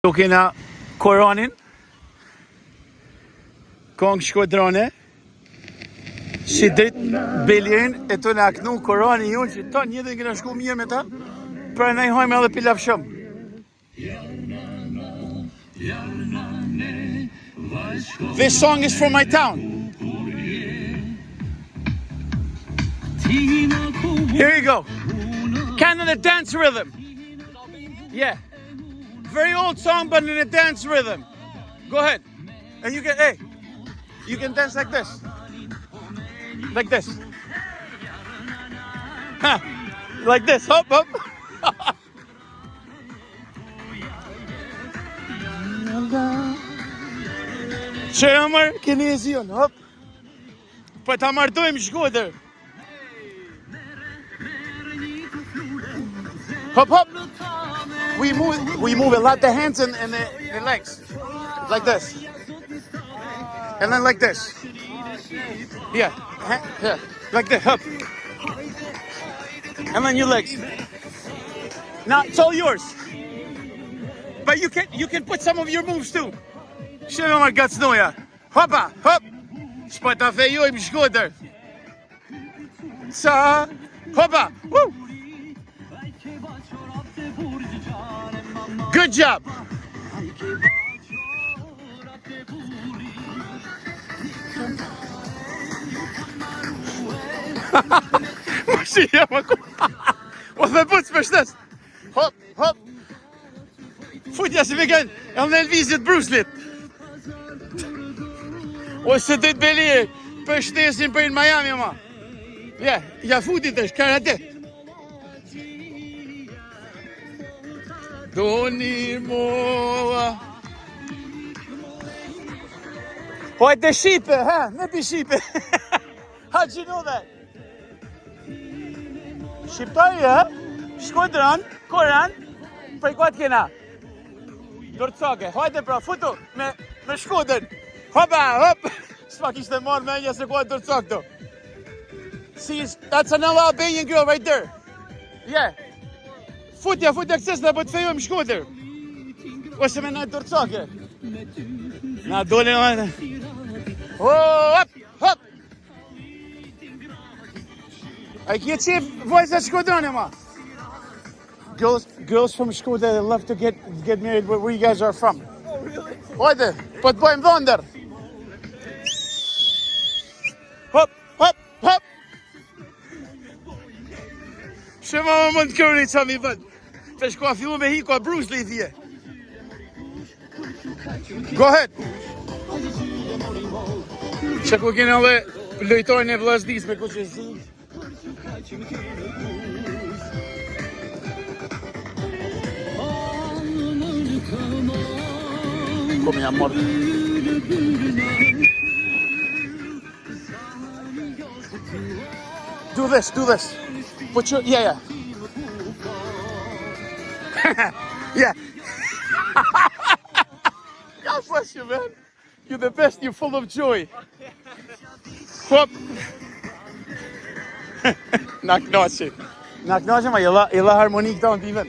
Do kena Koranin, Kong Shkodrone, si drit Beljen, e të në aknu Korani ju, që ta një dhe kena shku mirë me ta, pra ne hajme edhe pilaf shumë. This song is from my town. Here you go. Kind of the dance rhythm. Yeah. Very old song, but in a dance rhythm. Go ahead. And you can, hey, you can dance like this. Like this. Huh. Like this. Hop, hop. Që amër, kinezion, hop. Po ta martojmë Shkodër. Hop, hop. We move a lot the hands and the legs. Like this. And then like this. Yeah. Yeah. Like this. Hop. And then your legs. Now it's all yours. But you can put some of your moves too. Show my guts no ja. Hoppa, hop. Spata fejojmë Shkodër. Sa. Hoppa. Woo. Good job. Mos I jam ako. O dhe buc me shtes. Hop, hop. Futja si vegan, e në Elvizit Bruce-lit. O se të të beli, për shtesin për në Miami, ma. Ja, ja futit është, karate. Doni moa. Why the sheep, huh? Not the sheep. How'd you know that? Shqiptari, huh? Shkodran, Koran, prej kuat kena? Dorcake, hajde pra, futu me Shkodrën. Hopa, hop. S'ma kishte marrë menja se kuat Dorcak do. See, that's another Albanian girl right there. Yeah. Futja kësës në bëtë fejojmë Shkodër. Ose me në Dorcake. Na dole në... Oh, hop, hop. A kje qef vojza Shkodrën ma. Girls from Shkodër, they love to get married where you guys are from. Oh, really? Hajde, po të bojmë dhëndër. Hop, hop, hop. Shema më mund të kërri që mi bënd. Të shko a fillu me hi, ko a Bruce Lee thje. Go ahead. Që ku kene dhe lojtojnë e vlasdis me ku që zi. Kom jam morë. Do this. Put your, yeah. Yeah. God bless you, man. You're the best. You're full of joy. Hop. Naknoqe ma jella harmonik ta në diven.